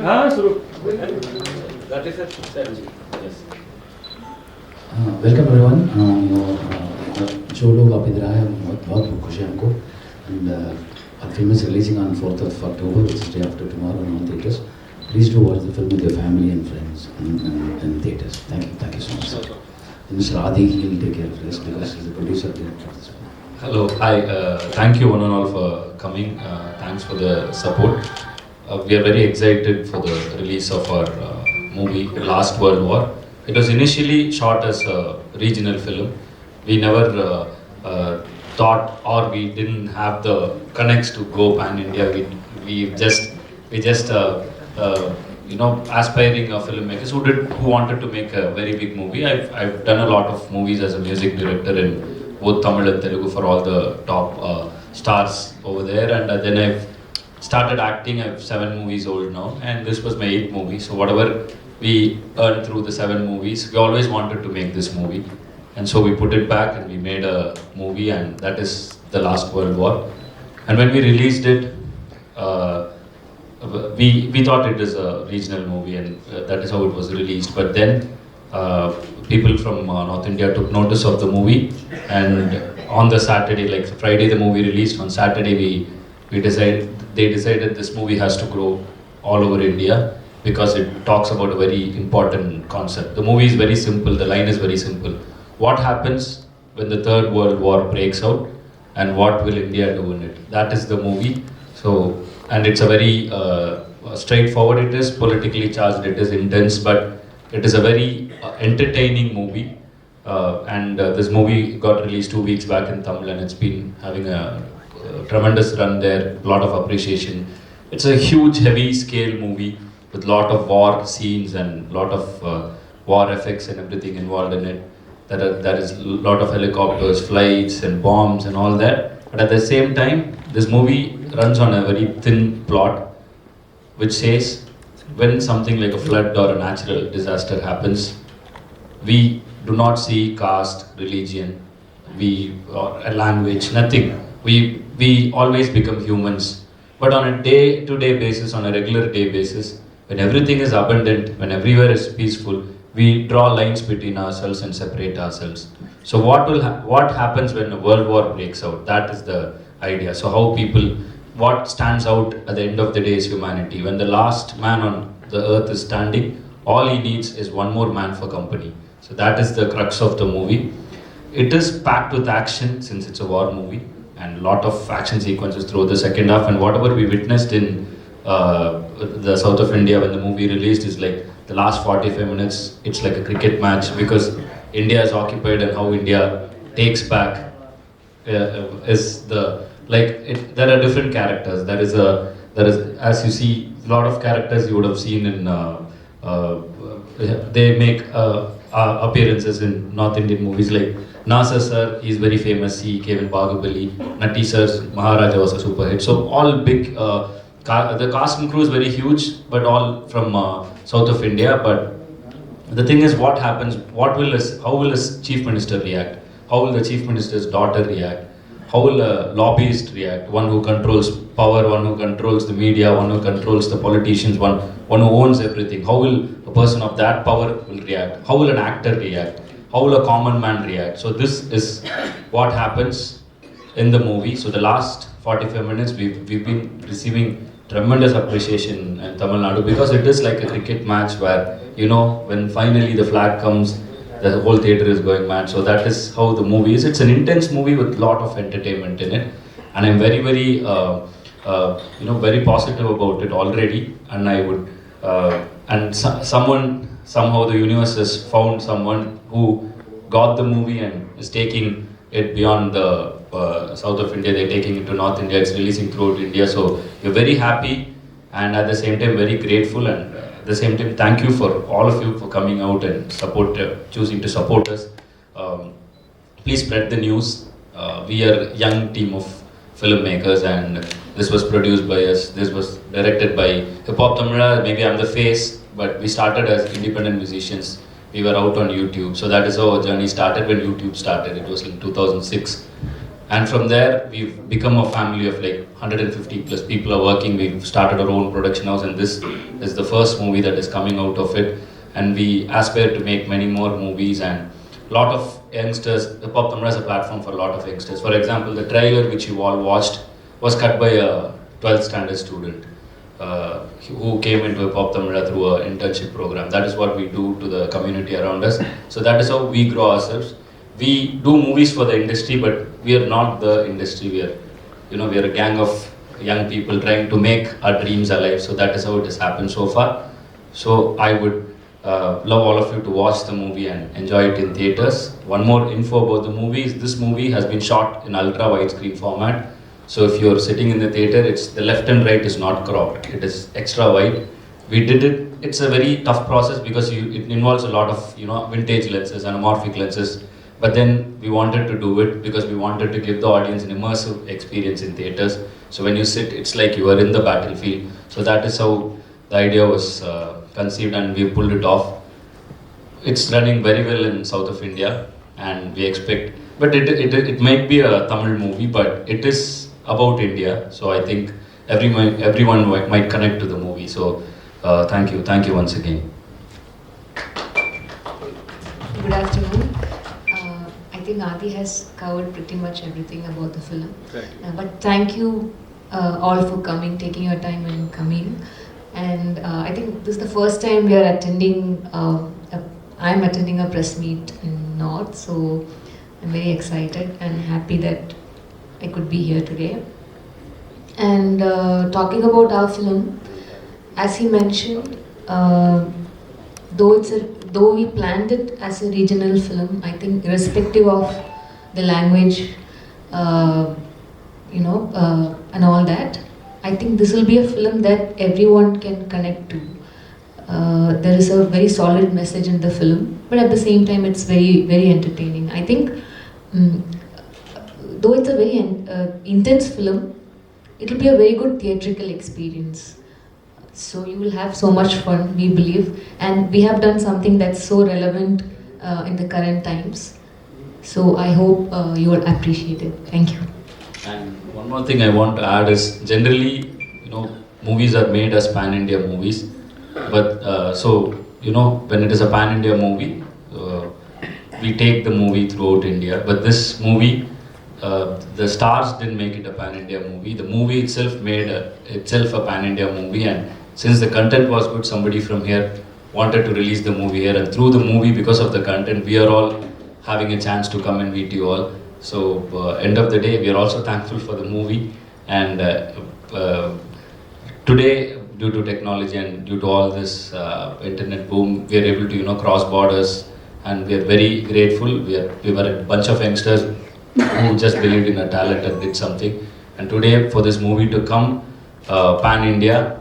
हाँ शुरू That is it. Yes. Welcome everyone. जो लोग आप इधर आए हैं बहुत बहुत खुशी है हमको. And our film is releasing on 4th of October, which is day after tomorrow in all theatres. Please do watch the film with your family and friends in theatres. Thank you so much. And Mr. Aadhi, he'll take care of this because he's the producer director of this film. Hello, hi. Thank you one and all for coming. Thanks for the support. We are very excited for the release of our movie, Last World War. It was initially shot as a regional film. We never thought, or we didn't have the connects to go pan-India. We just aspiring filmmakers who wanted to make a very big movie. I've done a lot of movies as a music director in both Tamil and Telugu for all the top stars over there, and then I've started acting. I have 7 movies old now, and this was my 8th movie. So whatever we earned through the 7 movies, we always wanted to make this movie. And so we put it back and we made a movie, and that is The Last World War. And when we released it, we thought it is a regional movie, and that is how it was released. But then people from North India took notice of the movie, and on the Saturday, like Friday the movie released, on Saturday they decided this movie has to grow all over India because it talks about a very important concept. The movie is very simple, the line is very simple. What happens when the Third World War breaks out, and what will India do in it? That is the movie. So, and it's a very straightforward, it is politically charged, it is intense, but it is a very entertaining movie. And this movie got released 2 weeks back in Tamil, and it's been having a tremendous run there, a lot of appreciation. It's a huge, heavy scale movie with lot of war scenes and lot of war effects and everything involved in it. There is a lot of helicopters, flights and bombs and all that. But at the same time, this movie runs on a very thin plot, which says when something like a flood or a natural disaster happens, we do not see caste, religion, or a language, nothing. We always become humans. But on a day-to-day basis, on a regular day basis, when everything is abundant, when everywhere is peaceful, we draw lines between ourselves and separate ourselves. So what happens when a world war breaks out? That is the idea. So what stands out at the end of the day is humanity. When the last man on the earth is standing, all he needs is one more man for company. So that is the crux of the movie. It is packed with action since it's a war movie, and a lot of action sequences through the second half. And whatever we witnessed in the south of India when the movie released is like the last 45 minutes, it's like a cricket match, because India is occupied, and how India takes back is there are different characters. There is as you see, a lot of characters you would have seen in they make appearances in North Indian movies, like Nasir sir, he's very famous, he came in Bahubali. Nati sir's Maharaja was a super hit. So all big the cast and crew is very huge, but all from south of India. But the thing is, what happens, how will a chief minister react? How will the chief minister's daughter react? How will a lobbyist react? One who controls power, one who controls the media, one who controls the politicians, one who owns everything. How will a person of that power will react? How will an actor react? How will a common man react? So this is what happens in the movie. So the last 45 minutes, we've been receiving tremendous appreciation in Tamil Nadu, because it is like a cricket match where, when finally the flag comes, the whole theatre is going mad. So that is how the movie is. It's an intense movie with a lot of entertainment in it, and I'm very, very, very positive about it already. And I would, somehow the universe has found someone who got the movie and is taking it beyond the south of India. They're taking it to North India. It's releasing throughout India. So we're very happy, and at the same time very grateful, and at the same time thank you for all of you for coming out and choosing to support us. Please spread the news. We are a young team of filmmakers, and this was produced by us. This was directed by Hiphop Tamizha. Maybe I'm the face, but we started as independent musicians. We were out on YouTube. So that is how our journey started when YouTube started. It was in 2006. And from there, we've become a family of like 150 plus people are working. We've started our own production house, and this is the first movie that is coming out of it. And we aspire to make many more movies, and a lot of youngsters. The Hop Tamizha is a platform for a lot of youngsters. For example, the trailer which you all watched was cut by a 12th standard student who came into Hop Tamizha through an internship program. That is what we do to the community around us. So that is how we grow ourselves. We do movies for the industry, but we are not the industry. We are, we are a gang of young people trying to make our dreams alive. So that is how it has happened so far. So I would love all of you to watch the movie and enjoy it in theaters. One more info about the movie is this movie has been shot in ultra widescreen format. So if you're sitting in the theater, it's the left and right is not cropped. It is extra wide. We did it. It's a very tough process because it involves a lot of vintage lenses, anamorphic lenses. But then we wanted to do it because we wanted to give the audience an immersive experience in theaters. So when you sit, it's like you are in the battlefield. So that is how the idea was conceived, and we pulled it off. It's running very well in south of India, and we expect, but it might be a Tamil movie, but it is about India. So I think everyone might connect to the movie. So thank you once again. Good afternoon. I think Aadhi has covered pretty much everything about the film. Right. But thank you all for coming, taking your time and coming. And I think this is the first time we are attending, I'm attending a press meet in North, so I'm very excited and happy that I could be here today. And talking about our film, as he mentioned, though we planned it as a regional film, I think irrespective of the language, and all that, I think this will be a film that everyone can connect to. There is a very solid message in the film, but at the same time, it's very, very entertaining. I think, though it's a very intense film, it will be a very good theatrical experience. So you will have so much fun, we believe, and we have done something that's so relevant in the current times. So I hope you will appreciate it. Thank you. And one more thing I want to add is generally, movies are made as pan-India movies, but when it is a pan-India movie, we take the movie throughout India. But this movie, the stars didn't make it a pan-India movie. The movie itself made itself a pan-India movie, and since the content was good, somebody from here wanted to release the movie here, and through the movie, because of the content, we are all having a chance to come and meet you all. So end of the day, we are also thankful for the movie, and today, due to technology and due to all this internet boom, we are able to cross borders, and we are very grateful. We were a bunch of youngsters who just believed in our talent and did something. And today, for this movie to come pan-India,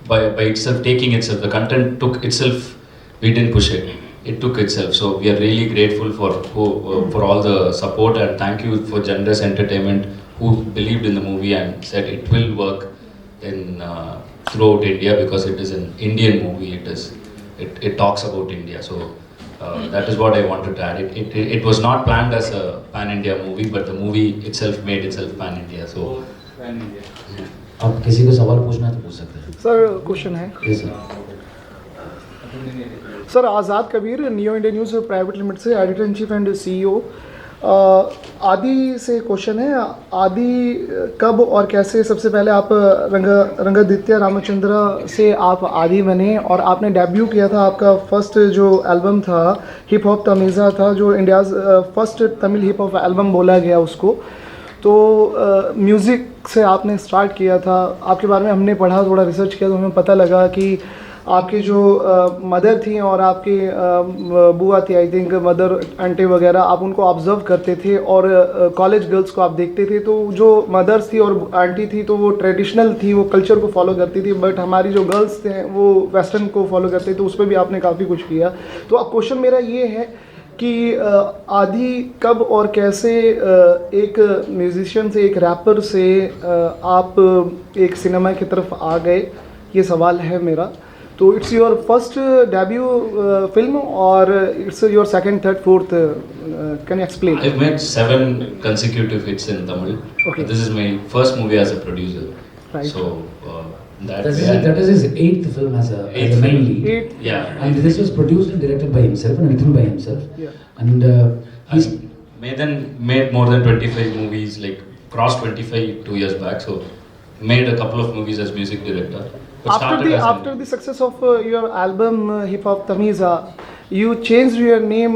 by itself, taking itself, the content took itself, we didn't push it, it took itself. So we are really grateful for all the support, and thank you for Generous Entertainment, who believed in the movie and said it will work in throughout India, because it is an Indian movie, it talks about India. So that is what I wanted to add. It was not planned as a pan-India movie, but the movie itself made itself pan-India. So pan-India. आप किसी को सवाल पूछना है तो पूछ सकते हैं सर। क्वेश्चन है जी sir. Sir, Azad Kabir, Neo India News private limited से editor in chief and CEO. आदि से क्वेश्चन है, आदि कब और कैसे, सबसे पहले आप रंगादित्य रामचंद्र से आप आदि बने, और आपने डेब्यू किया था, आपका फर्स्ट जो एल्बम था हिप हॉप तमीज़ा था, जो India's first Tamil hip hop album बोला गया उसको। तो म्यूज़िक से आपने स्टार्ट किया था, आपके बारे में हमने पढ़ा, थोड़ा रिसर्च किया, तो हमें पता लगा कि आपकी जो मदर थी और आपकी बुआ थी, आई थिंक मदर आंटी वगैरह, आप उनको ऑब्ज़र्व करते थे और कॉलेज गर्ल्स को आप देखते थे। तो जो मदर्स थी और आंटी थी तो वो ट्रेडिशनल थी, वो कल्चर को फॉलो करती थी, बट हमारी जो गर्ल्स थे वो वेस्टर्न को फॉलो करते थे, तो उस पर भी आपने काफ़ी कुछ किया। तो अब क्वेश्चन मेरा ये है कि आदि कब और कैसे एक म्यूज़िशियन से, एक रैपर से आप एक सिनेमा की तरफ आ गए, ये सवाल है मेरा। तो तो it's your first debut film or it's your second, third, fourth? Can you explain? I've made 7 consecutive hits in Tamil. Okay. This is my first movie as a producer. Right. So that That is his 8th film as a main lead. Eight. Yeah. And this was produced and directed by himself and written by himself. Yeah. And he's Made more than 25 movies, like crossed 25 2 years back. So made a couple of movies as music director. But started as After the success of your album Hiphop Tamizha, you changed your name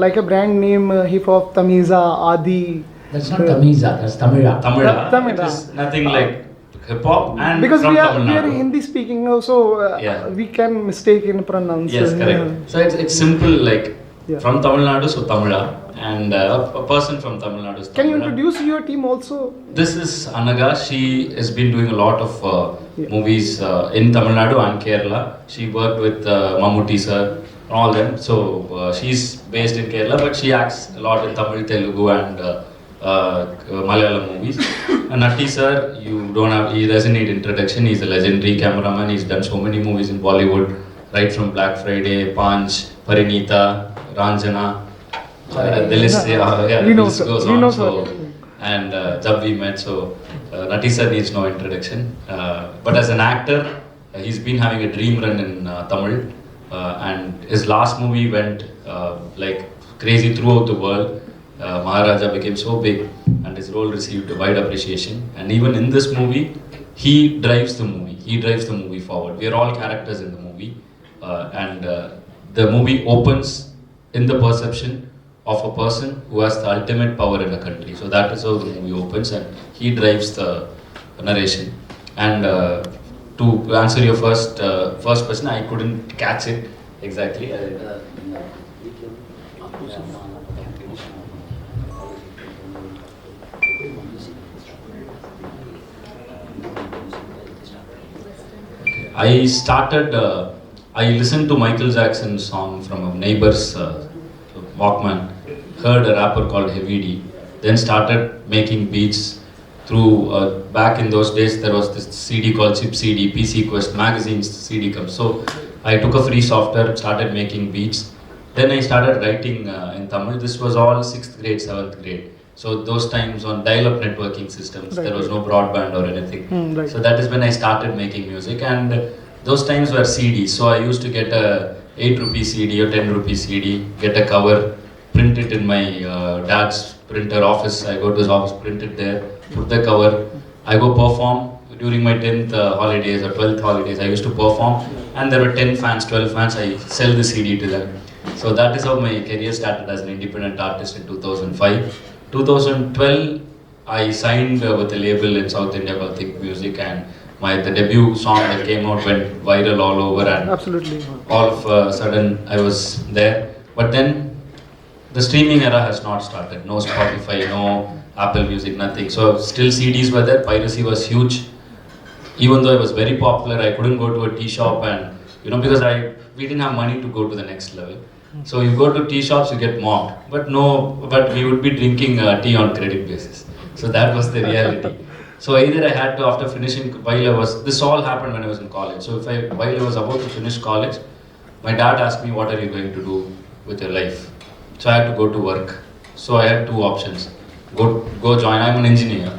like a brand name Hiphop Tamizha, Aadhi. that's not Tamizha, that's Tamila. Tamila. Tamila. It is nothing like hip hop and Because from we are Tamil Nadu. Hindi speaking, so Yeah. we can mistake in pronounce. Yes, correct. So it's simple, like Yeah. from Tamil Nadu, so Tamila, and a person from Tamil Nadu is Can you Tamila. introduce your team also? This is Anaga. She has been doing a lot of Yeah. movies in Tamil Nadu and Kerala. She worked with Mammootty sir, all them. So she's based in Kerala, but she acts a lot in Tamil, Telugu, and Malayalam movies. And Natti sir, he doesn't need introduction. He's a legendary cameraman. He's done so many movies in Bollywood, right from Black Friday, Panch, Parinita, Ranjana. The list, We know, the list sir. goes We on. know, So, sir. and Jab we met, so Natti sir needs no introduction. But as an actor, he's been having a dream run in Tamil, and his last movie went like crazy throughout the world. Maharaja became so big, and his role received wide appreciation. And even in this movie, he drives the movie. He drives the movie forward. We are all characters in the movie, and the movie opens in the perception of a person who has the ultimate power in a country. So that is how the movie opens, and he drives the narration. And to answer your first question, I couldn't catch it exactly. I started. I listened to Michael Jackson's song from a neighbor's Walkman. Heard a rapper called Heavy D. Then started making beats through. Back in those days, there was this CD called Chip CD, PC Quest magazine's CD comes. So I took a free software, started making beats. Then I started writing in Tamil. This was all 6th grade, 7th grade. So those times on dial-up networking systems, Right. there was no broadband or anything. Right. So that is when I started making music, and those times were CDs. So I used to get a 8 rupee CD or 10 rupee CD, get a cover, print it in my dad's printer office. I go to his office, print it there, put the cover. I go perform during my 10th holidays or 12th holidays. I used to perform, and there were 10 fans, 12 fans. I sell the CD to them. So that is how my career started as an independent artist in 2005. 2012, I signed with a label in South India called Thick Music, and the debut song that came out went viral all over, and Absolutely. all of a sudden I was there. But then the streaming era has not started. No Spotify, no Apple Music, nothing. So still CDs were there. Piracy was huge. Even though I was very popular, I couldn't go to a tea shop, and because we didn't have money to go to the next level. So you go to tea shops, you get mocked. But we would be drinking tea on credit basis. So that was the reality. So either I had to, after finishing, this all happened when I was in college. So while I was about to finish college, my dad asked me, what are you going to do with your life? So I had to go to work. So I had 2 options. Go join, I'm an engineer.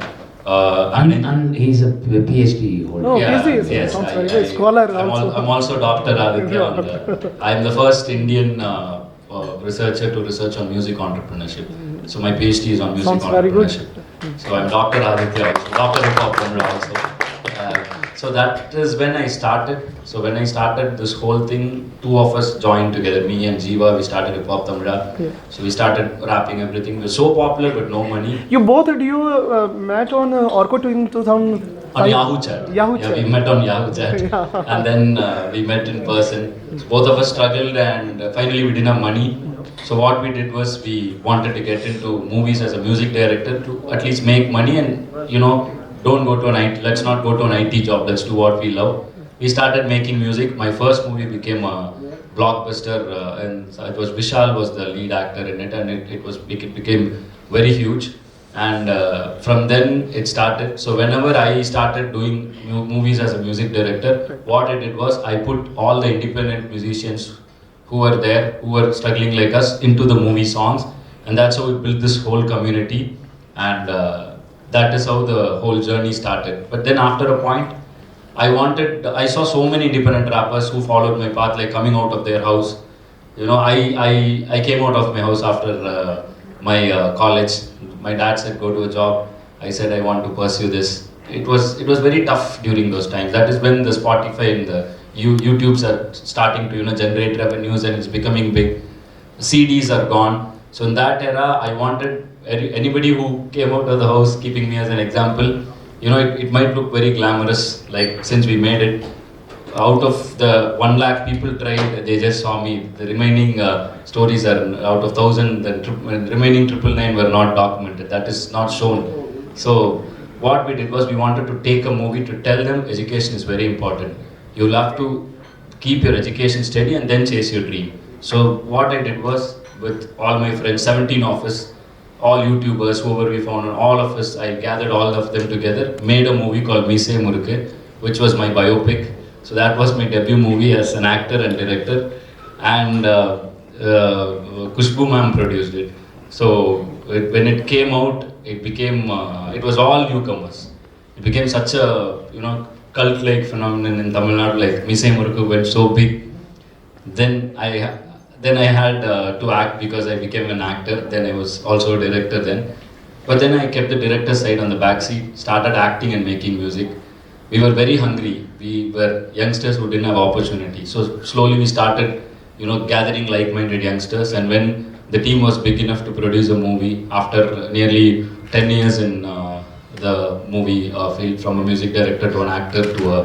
And he's a PhD holder. No, PhD sounds very good. Scholar also. I'm also Dr. Aditya. And, I'm the first Indian researcher to research on music entrepreneurship. So my PhD is on music Sounds very good. entrepreneurship. So I'm Dr. Aditya, Dr. Hiphop Tamizha also. So that is when I started. So when I started this whole thing, 2 of us joined together, me and Jeeva. We started Hiphop Tamizha. Yeah. So we started rapping everything. We were so popular but no money. You both met on Orkut in 2005? On Yahoo Chat. Yahoo Yeah, Chat. we met on Yahoo Chat. Yeah. And then we met in person. So both of us struggled, and finally we didn't have money. So what we did was we wanted to get into movies as a music director to at least make money, and don't go to let's not go to an IT job, let's do what we love. We started making music. My first movie became a blockbuster, and it was Vishal was the lead actor in it, and it became very huge. and from then it started. So whenever I started doing movies as a music director, what I did was I put all the independent musicians who were there, who were struggling like us, into the movie songs, and that's how we built this whole community, and that is how the whole journey started. But then after a point, I saw so many independent rappers who followed my path, like coming out of their house. You know, I came out of my house after my college. My dad said, go to a job. I said, I want to pursue this. It was very tough during those times. That is when the Spotify and the YouTubes are starting to, generate revenues, and it's becoming big. CDs are gone. So in that era, I wanted anybody who came out of the house, keeping me as an example, it might look very glamorous, like since we made it. Out of the 1 lakh people tried, they just saw me. The remaining stories are out of 1,000, the remaining 999 were not documented. That is not shown. So what we did was we wanted to take a movie to tell them education is very important. You'll have to keep your education steady and then chase your dream. So what I did was, with all my friends, 17 of us, all YouTubers, whoever we found, and all of us, I gathered all of them together, made a movie called Mise Muruke, which was my biopic. So that was my debut movie as an actor and director, and Kushbu ma'am produced it. So when it came out, it became, it was all newcomers. It became such a, cult-like phenomenon in Tamil Nadu, like Mise Muruku went so big. Then I had to act because I became an actor. Then I was also a director then. But then I kept the director side on the back seat, started acting and making music. We were very hungry. We were youngsters who didn't have opportunity. So slowly we started, gathering like-minded youngsters. And when the team was big enough to produce a movie, after nearly 10 years in the movie field, from a music director to an actor to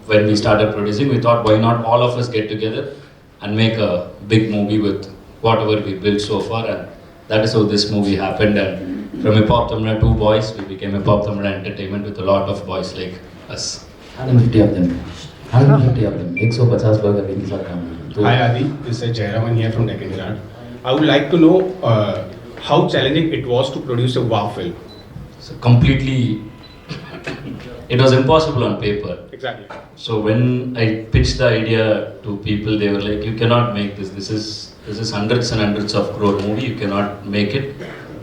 when we started producing, we thought, why not all of us get together and make a big movie with whatever we built so far. And that is how this movie happened. And from Hiphop Tamizha, 2 boys, we became Hiphop Tamizha Entertainment with a lot of boys like us. 150 of them. 150 of them. 150 burger in this account. Hi Aadhi, this is Jayaraman here from Deccan Herald. I would like to know how challenging it was to produce a wow film. So completely, it was impossible on paper. Exactly. So when I pitched the idea to people, they were like, you cannot make this. This is hundreds and hundreds of crore movie. You cannot make it.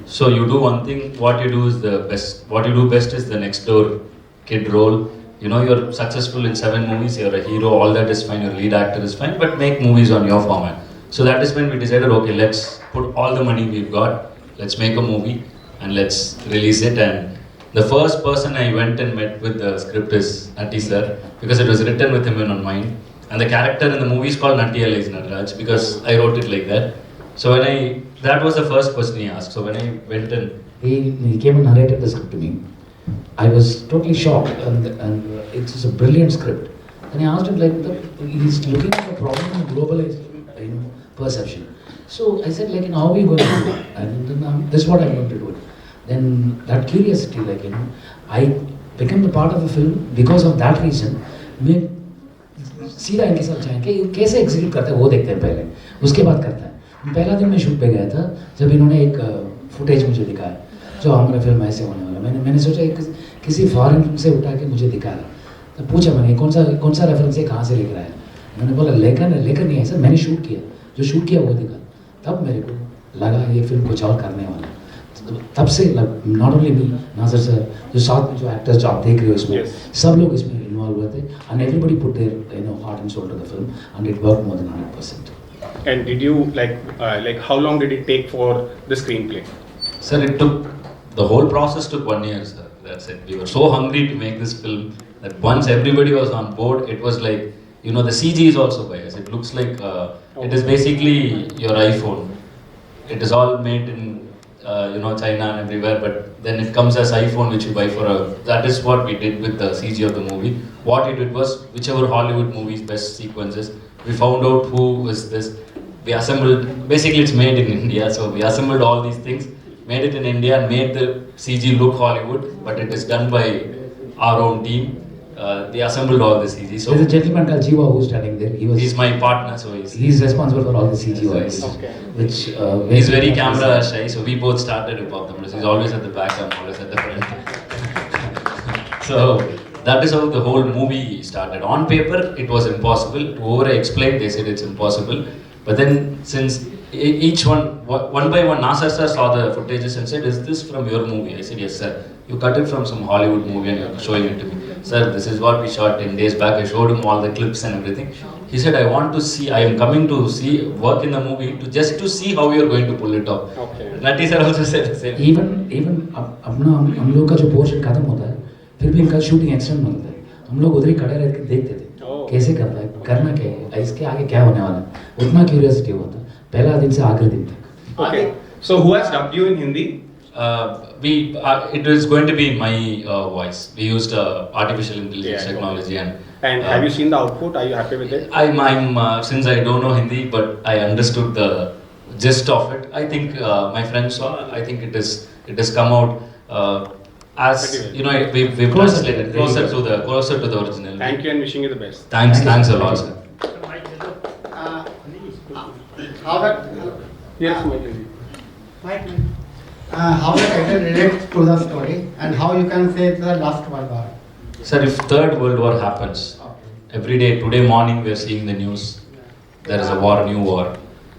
So you do one thing. What you do is the best. What you do best is the next door kid role. You're successful in 7 movies. You're a hero. All that is fine. Your lead actor is fine. But make movies on your format. So that is when we decided, okay, let's put all the money we've got. Let's make a movie and let's release it. And the first person I went and met with the script is Natti sir, because it was written with him in mind. And the character in the movie is called Natti Alias Nataraj, because I wrote it like that. So that was the first question he asked. So when I went in, he came and narrated the script to me. I was totally shocked, and it's a brilliant script. And I asked him, he's looking at the problem in globalized perception. So I said, how are you going to do it? And then, this is what I'm going to do it. Then that curiosity, I became the part of the film because of that reason. मैं सीधा इनके साथ जाएं कि कैसे execute करते हैं वो देखते हैं पहले, उसके बाद करता है। पहला दिन मैं शूट पे गया था जब इन्होंने एक फुटेज मुझे दिखाया जो हमारा फिल्म ऐसे होने वाला। मैंने सोचा किसी फॉरेन फिल्म से उठा के मुझे दिखाया। तो पूछा मैंने कौन सा रेफरेंस है, कहाँ से लिख रहा है। मैंने बोला लेकर नहीं है सर, मैंने शूट किया, जो शूट किया वो दिखा। तब मेरे को लगा ये फिल्म कुछ और करने वाला। तब से नॉट ओनली मी, नाज़र सर, जो साथ में जो एक्टर्स जो आप देख रहे हो इसमें, सब लोग इसमें इन्वॉल्व हुए थे, and everybody put their heart and soul to the film, and it work more than 100%. And did you like how long did it take for the screenplay? Sir, the whole process took 1 year, sir. That's it. We were so hungry to make this film that once everybody was on board, it was like, the CG is also biased. It looks like, it is basically your iPhone. It is all made in, China and everywhere, but then it comes as iPhone which you buy that is what we did with the CG of the movie. What we did was, whichever Hollywood movie's best sequences, we found out who was this. We assembled, basically it's made in India, so we assembled all these things, made it in India and made the CG look Hollywood, but it is done by our own team. they assembled all the CG. So There's a gentleman called Jiva who's standing there. he's my partner, so He's responsible for all the CG works, Okay. which he's very camera shy. So we both started with Hop Tamizha. He's always at the back, I'm always at the front. So that is how the whole movie started. On paper, it was impossible. To over explain, they said it's impossible. But then, since each one by one, Nasser sir saw the footages and said, "Is this from your movie?" I said, "Yes, sir." "You cut it from some Hollywood movie and you're showing it to me." "Sir, this is what we shot 10 days back." I showed him all the clips and everything. He said, "I want to see, I am coming to see, work in the movie just to see how you're going to pull it off." Okay. Nati sir also said the same. even अपना हम लोग का जो portion खत्म होता है, फिर भी इनका शूटिंग एक्सटेंड होता है. हम लोग उधर ही खड़े रह के देखते थे कैसे करता है, करना क्या है, इसके आगे क्या होने वाला है, उतना क्यूरियोसिटी होता है पहला दिन से आखिरी दिन तक. Okay. So who has dubbed you in Hindi? It was going to be in my voice. We used artificial intelligence Yeah, technology And have you seen the output? Are you happy with it? I'm since I don't know Hindi, but I understood the gist of it. I think my friends saw. I think it has come out as Pretty you know we've Closer. translated closer to the original. Thank you and wishing you the best. Thanks a lot, sir. How that Yes, Michael. how the title relates to the story and how you can say it's the last World War. Sir, if Third World War happens, every day, today morning we are seeing the news, there is a war, new war.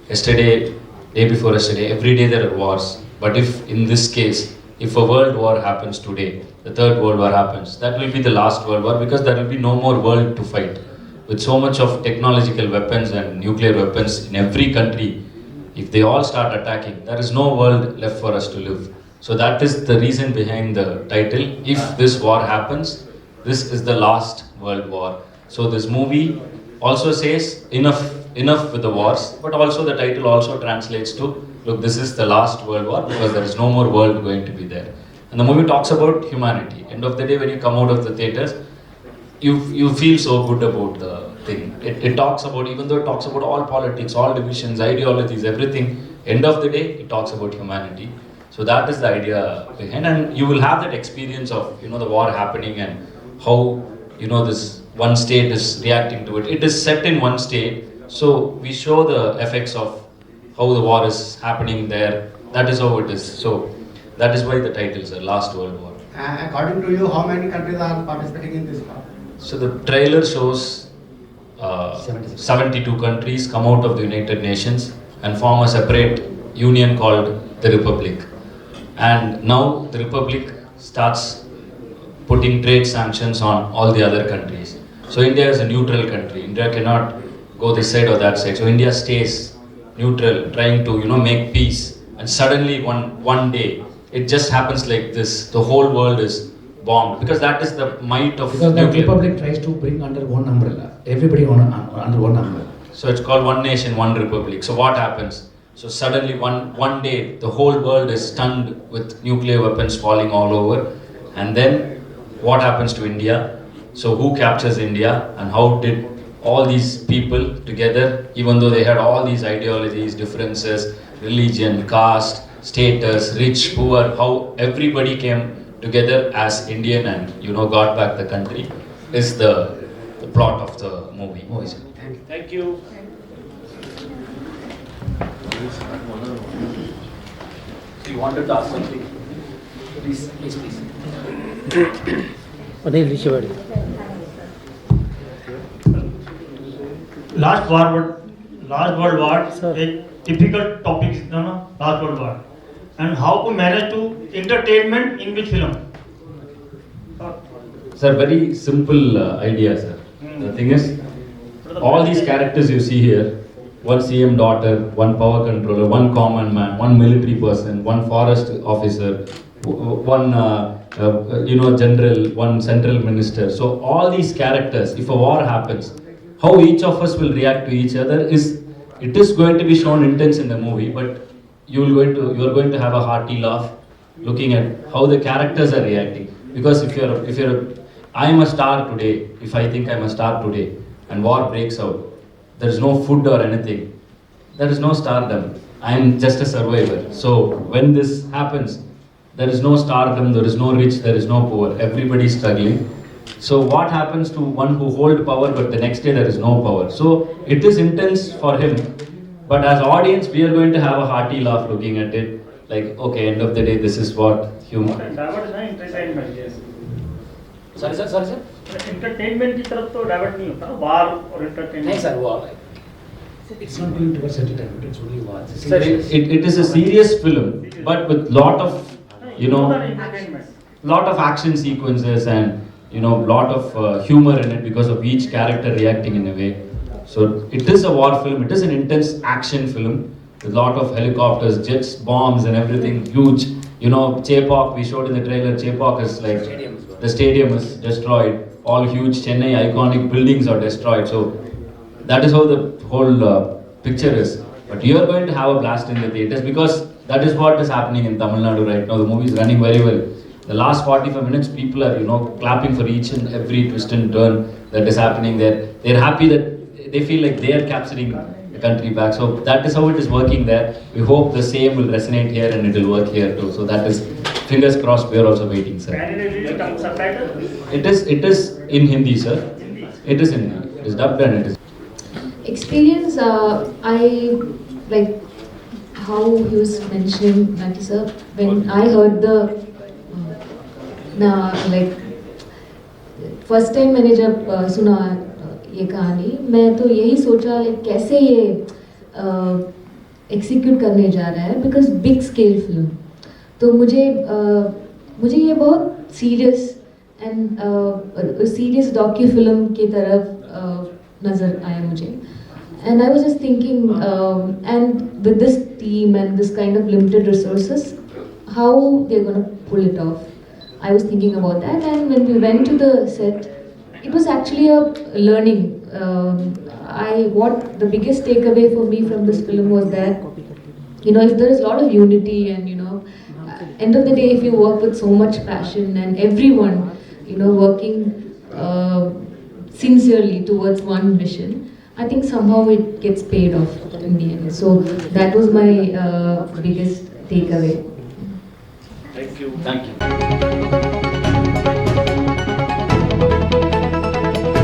Yesterday, day before yesterday, every day there are wars. But if in this case, if a world war happens today, the Third World War happens, that will be the last World War because there will be no more world to fight. With so much of technological weapons and nuclear weapons in every country, if they all start attacking, there is no world left for us to live. So that is the reason behind the title. If this war happens, this is the last world war. So this movie also says enough with the wars, but also the title also translates to, look, this is the last world war because there is no more world going to be there. And the movie talks about humanity. End of the day, when you come out of the theaters, you feel so good about the thing. It talks about, even though it talks about all politics, all divisions, ideologies, everything, end of the day, it talks about humanity. So that is the idea behind, and you will have that experience of, the war happening and how, this one state is reacting to it. It is set in one state, so we show the effects of how the war is happening there. That is how it is. So that is why the title is Last World War. According to you, how many countries are participating in this war? So the trailer shows 72 countries come out of the United Nations and form a separate union called the Republic. And now the Republic starts putting trade sanctions on all the other countries. So India is a neutral country. India cannot go this side or that side. So India stays neutral, trying to make peace. And suddenly one day, it just happens like this. The whole world is bombed because that is the might of Because the nuclear. Republic tries to bring under one umbrella, everybody under one umbrella. So it's called One Nation, One Republic. So what happens? So suddenly one day the whole world is stunned with nuclear weapons falling all over. And then what happens to India? So who captures India and how did all these people together, even though they had all these ideologies, differences, religion, caste, status, rich, poor, how everybody came together as Indian and got back the country is the plot of the movie. Oh, is it? Thank you. You wanted to ask something? Please, please. Last World War, a typical topic is Last World War. And how to manage to entertainment in which film? Sir, very simple idea, sir. The thing is, all these characters you see here, one CM daughter, one power controller, one common man, one military person, one forest officer, one general, one central minister. So all these characters, if a war happens, how each of us will react to each other it is going to be shown intense in the movie, but you are going to have a hearty laugh looking at how the characters are reacting. Because if I am a star today, if I think I am a star today, and war breaks out, there is no food or anything, there is no stardom. I am just a survivor. So when this happens, there is no stardom, there is no rich, there is no poor. Everybody is struggling. So what happens to one who hold power but the next day there is no power? So it is intense for him, but as audience we are going to have a hearty laugh looking at it. Like, okay, end of the day, this is what human. Divert है entertainment, yes. Sorry sir, sorry sir. Entertainment की तरफ तो divert नहीं होता ना, वार और entertainment. नहीं sir, वो It's not going towards entertainment, it's only war. Sir, It is a serious film, but with lot of, you know, entertainment. lot of action sequences and, you know, lot of humor in it because of each character reacting in a way. So it is a war film, it is an intense action film with lot of helicopters, jets, bombs and everything huge. You know, Chepauk, we showed in the trailer, Chepauk is like, the stadium is destroyed. All huge Chennai iconic buildings are destroyed. So that is how the whole picture is. But you are going to have a blast in the theaters because that is what is happening in Tamil Nadu right now. The movie is running very well. The last 45 minutes, people are, you know, clapping for each and every twist and turn that is happening there. They're happy that they feel like they are capturing the country back. So that is how it is working there. We hope the same will resonate here and it will work here too. So that is, fingers crossed, we are also waiting, sir. Can it release subtitle? It is in Hindi, sir. It is in Hindi. It is dubbed and it is. Experience, I like how he was mentioning, Naki sir, when I heard the like first time मैंने जब सुना ये कहानी, मैं तो यही सोचा like कैसे ये execute करने जा रहा है, because big scale film. तो मुझे ये बहुत serious and serious docu film की तरफ नज़र आया मुझे. And I was just thinking, and with this team and this kind of limited resources, how they're gonna pull it off. I was thinking about that, and when we went to the set, it was actually a learning. What the biggest takeaway for me from this film was that, you know, if there is a lot of unity and, you know, end of the day, if you work with so much passion and everyone, you know, working sincerely towards one mission, I think somehow it gets paid off in the end. So that was my biggest takeaway. Thank you. Thank you.